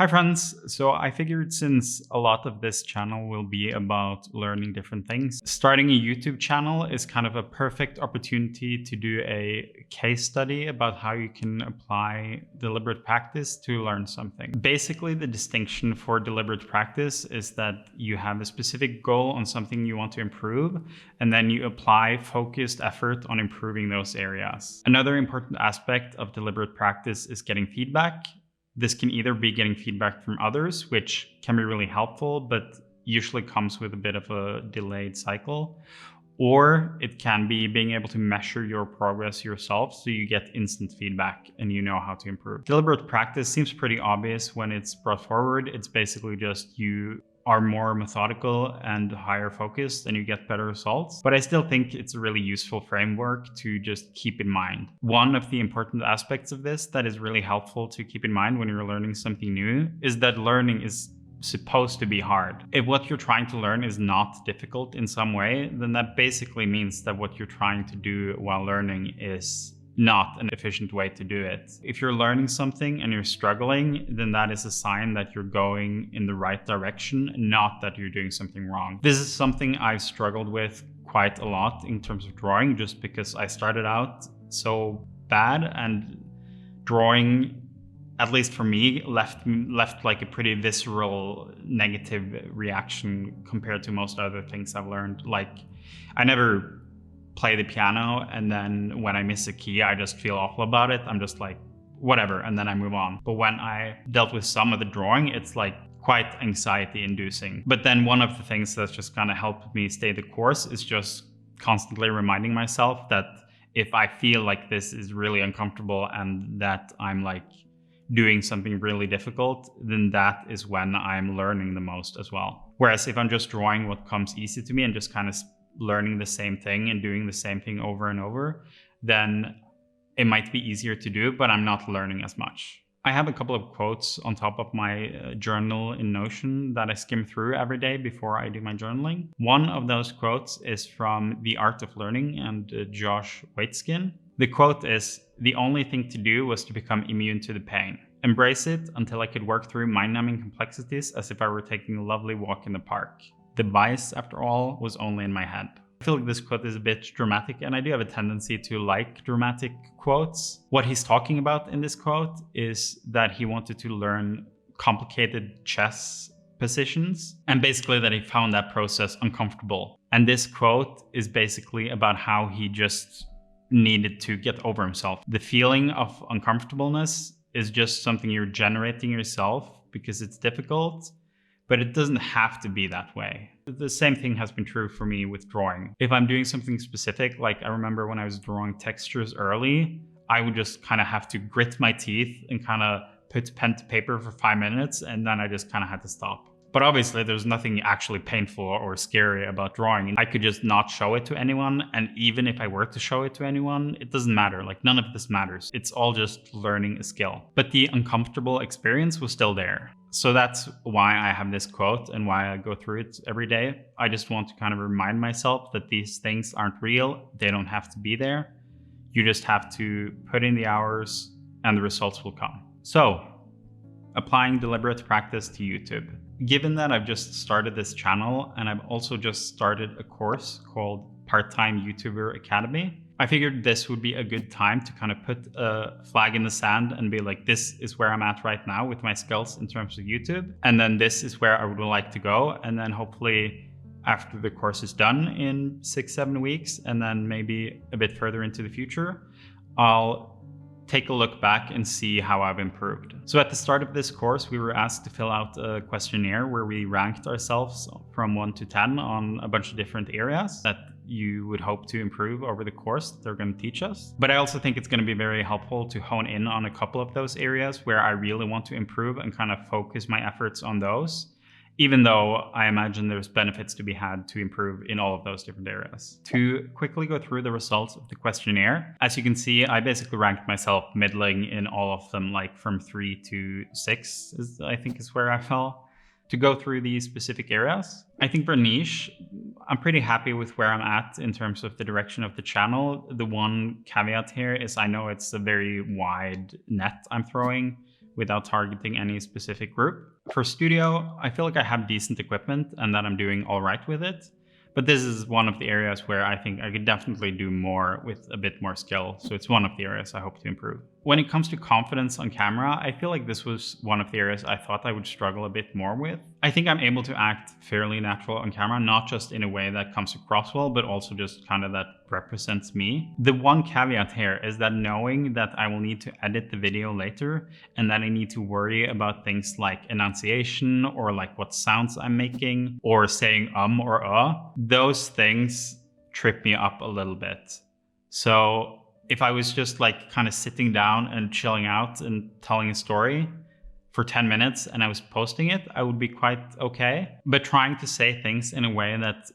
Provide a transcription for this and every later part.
Hi friends! So I figured since a lot of this channel will be about learning different things, starting a YouTube channel is kind of a perfect opportunity to do a case study about how you can apply deliberate practice to learn something. Basically, the distinction for deliberate practice is that you have a specific goal on something you want to improve, and then you apply focused effort on improving those areas. Another important aspect of deliberate practice is getting feedback. This can either be getting feedback from others, which can be really helpful, but usually comes with a bit of a delayed cycle, or it can be being able to measure your progress yourself so you get instant feedback and you know how to improve. Deliberate practice seems pretty obvious when it's brought forward. It's basically just you are more methodical and higher focused and you get better results. But I still think it's a really useful framework to just keep in mind. One of the important aspects of this that is really helpful to keep in mind when you're learning something new is that learning is supposed to be hard. If what you're trying to learn is not difficult in some way, then that basically means that what you're trying to do while learning is not an efficient way to do it. If you're learning something and you're struggling, then that is a sign that you're going in the right direction, not that you're doing something wrong. This is something I've struggled with quite a lot in terms of drawing, just because I started out so bad, and drawing, at least for me, left like a pretty visceral negative reaction compared to most other things I've learned. Like, I never play the piano, and then when I miss a key, I just feel awful about it. I'm just like, whatever, and then I move on. But when I dealt with some of the drawing, it's like quite anxiety inducing. But then one of the things that's just kind of helped me stay the course is just constantly reminding myself that if I feel like this is really uncomfortable and that I'm like doing something really difficult, then that is when I'm learning the most as well. Whereas if I'm just drawing what comes easy to me and just kind of learning the same thing and doing the same thing over and over, then it might be easier to do, but I'm not learning as much. I have a couple of quotes on top of my journal in Notion that I skim through every day before I do my journaling. One of those quotes is from The Art of Learning and Josh Waitzkin. The quote is, "The only thing to do was to become immune to the pain. Embrace it until I could work through mind-numbing complexities as if I were taking a lovely walk in the park. The bias, after all, was only in my head." I feel like this quote is a bit dramatic, and I do have a tendency to like dramatic quotes. What he's talking about in this quote is that he wanted to learn complicated chess positions, and basically that he found that process uncomfortable. And this quote is basically about how he just needed to get over himself. The feeling of uncomfortableness is just something you're generating yourself because it's difficult, but it doesn't have to be that way. The same thing has been true for me with drawing. If I'm doing something specific, like I remember when I was drawing textures early, I would just kind of have to grit my teeth and kind of put pen to paper for 5 minutes, and then I just kind of had to stop. But obviously there's nothing actually painful or scary about drawing. I could just not show it to anyone, and even if I were to show it to anyone, it doesn't matter. Like, none of this matters. It's all just learning a skill. But the uncomfortable experience was still there. So that's why I have this quote and why I go through it every day. I just want to kind of remind myself that these things aren't real. They don't have to be there. You just have to put in the hours and the results will come. So, applying deliberate practice to YouTube. Given that I've just started this channel and I've also just started a course called Part-Time YouTuber Academy, I figured this would be a good time to kind of put a flag in the sand and be like, this is where I'm at right now with my skills in terms of YouTube. And then this is where I would like to go. And then hopefully after the course is done in 6-7 weeks, and then maybe a bit further into the future, I'll take a look back and see how I've improved. So at the start of this course, we were asked to fill out a questionnaire where we ranked ourselves from 1 to 10 on a bunch of different areas that you would hope to improve over the course that they're going to teach us. But I also think it's going to be very helpful to hone in on a couple of those areas where I really want to improve and kind of focus my efforts on those, even though I imagine there's benefits to be had to improve in all of those different areas. To quickly go through the results of the questionnaire, as you can see, I basically ranked myself middling in all of them, like from 3 to 6, I think is where I fell. To go through these specific areas, I think for niche, I'm pretty happy with where I'm at in terms of the direction of the channel. The one caveat here is I know it's a very wide net I'm throwing without targeting any specific group. For studio, I feel like I have decent equipment and that I'm doing all right with it. But this is one of the areas where I think I could definitely do more with a bit more skill. So it's one of the areas I hope to improve. When it comes to confidence on camera, I feel like this was one of the areas I thought I would struggle a bit more with. I think I'm able to act fairly natural on camera, not just in a way that comes across well, but also just kind of that represents me. The one caveat here is that knowing that I will need to edit the video later and that I need to worry about things like enunciation or like what sounds I'm making or saying or those things trip me up a little bit. So if I was just like kind of sitting down and chilling out and telling a story for 10 minutes and I was posting it, I would be quite okay. But trying to say things in a way that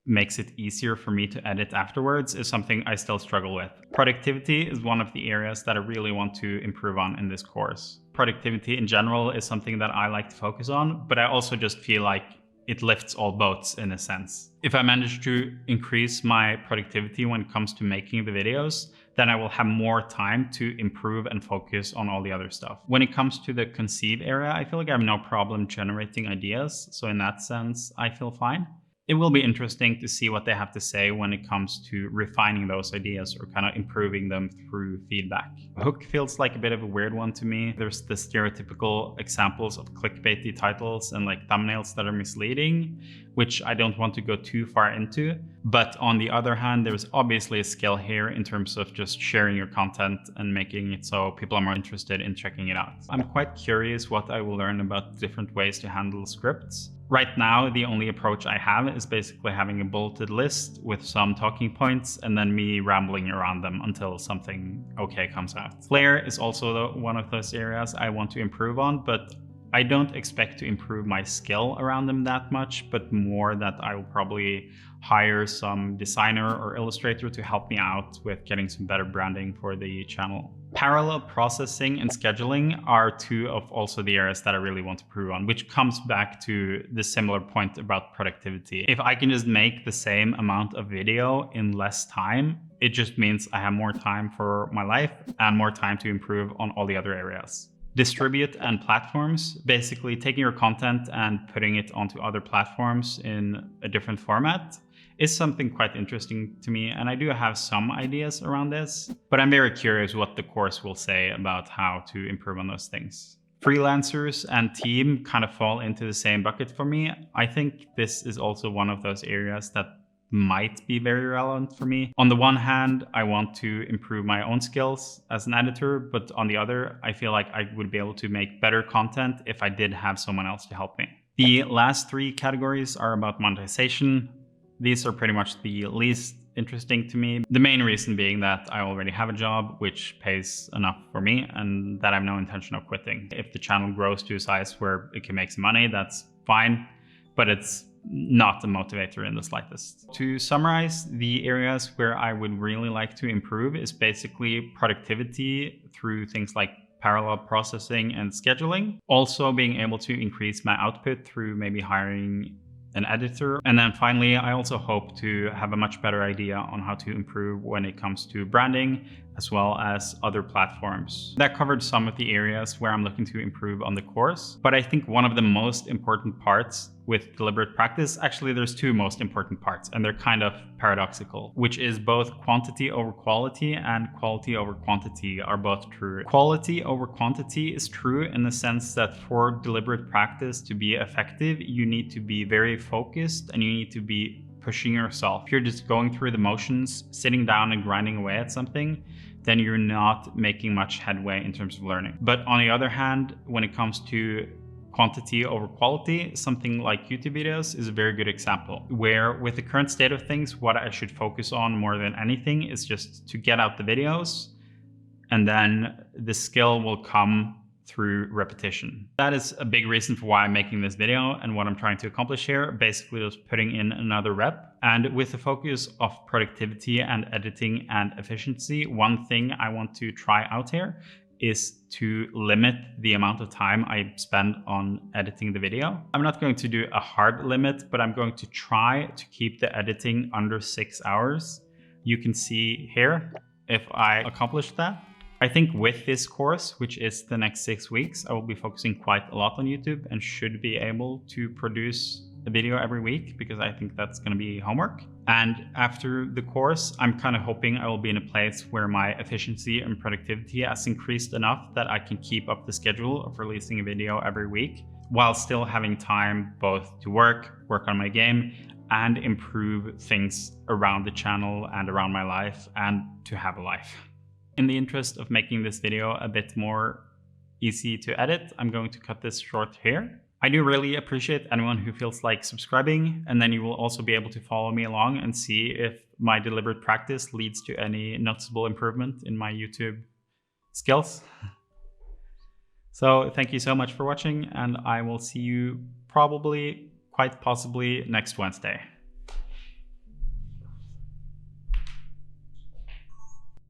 makes it easier for me to edit afterwards is something I still struggle with. Productivity is one of the areas that I really want to improve on in this course. Productivity in general is something that I like to focus on, but I also just feel like it lifts all boats in a sense. If I manage to increase my productivity when it comes to making the videos, then I will have more time to improve and focus on all the other stuff. When it comes to the conceive area, I feel like I have no problem generating ideas. So in that sense, I feel fine. It will be interesting to see what they have to say when it comes to refining those ideas or kind of improving them through feedback. Hook feels like a bit of a weird one to me. There's the stereotypical examples of clickbaity titles and like thumbnails that are misleading, which I don't want to go too far into. But on the other hand, there's obviously a skill here in terms of just sharing your content and making it so people are more interested in checking it out. I'm quite curious what I will learn about different ways to handle scripts. Right now, the only approach I have is basically having a bulleted list with some talking points and then me rambling around them until something okay comes out. Flair is also one of those areas I want to improve on, but I don't expect to improve my skill around them that much, but more that I will probably hire some designer or illustrator to help me out with getting some better branding for the channel. Parallel processing and scheduling are two of also the areas that I really want to improve on, which comes back to the similar point about productivity. If I can just make the same amount of video in less time, it just means I have more time for my life and more time to improve on all the other areas. Distribute and platforms, basically taking your content and putting it onto other platforms in a different format, is something quite interesting to me, and I do have some ideas around this, but I'm very curious what the course will say about how to improve on those things. Freelancers and team kind of fall into the same bucket for me. I think this is also one of those areas that might be very relevant for me. On the one hand, I want to improve my own skills as an editor, but on the other, I feel like I would be able to make better content if I did have someone else to help me. The last three categories are about monetization. These are pretty much the least interesting to me. The main reason being that I already have a job which pays enough for me and that I have no intention of quitting. If the channel grows to a size where it can make some money, that's fine, but it's not a motivator in the slightest. To summarize, the areas where I would really like to improve is basically productivity through things like parallel processing and scheduling. Also being able to increase my output through maybe hiring an editor. And then finally, I also hope to have a much better idea on how to improve when it comes to branding, as well as other platforms. That covered some of the areas where I'm looking to improve on the course. But I think one of the most important parts with deliberate practice, actually there's two most important parts, and they're kind of paradoxical, which is both quantity over quality and quality over quantity are both true. Quality over quantity is true in the sense that for deliberate practice to be effective, you need to be very focused and you need to be pushing yourself. If you're just going through the motions, sitting down and grinding away at something, then you're not making much headway in terms of learning. But on the other hand, when it comes to quantity over quality, something like YouTube videos is a very good example, where with the current state of things, what I should focus on more than anything is just to get out the videos, and then the skill will come through repetition. That is a big reason for why I'm making this video and what I'm trying to accomplish here, basically just putting in another rep. And with the focus of productivity and editing and efficiency, one thing I want to try out here is to limit the amount of time I spend on editing the video. I'm not going to do a hard limit, but I'm going to try to keep the editing under 6 hours. You can see here if I accomplish that. I think with this course, which is the next 6 weeks, I will be focusing quite a lot on YouTube and should be able to produce a video every week, because I think that's going to be homework. And after the course, I'm kind of hoping I will be in a place where my efficiency and productivity has increased enough that I can keep up the schedule of releasing a video every week, while still having time both to work on my game, and improve things around the channel and around my life, and to have a life. In the interest of making this video a bit more easy to edit, I'm going to cut this short here. I do really appreciate anyone who feels like subscribing, and then you will also be able to follow me along and see if my deliberate practice leads to any noticeable improvement in my YouTube skills. So thank you so much for watching, and I will see you probably, quite possibly, next Wednesday.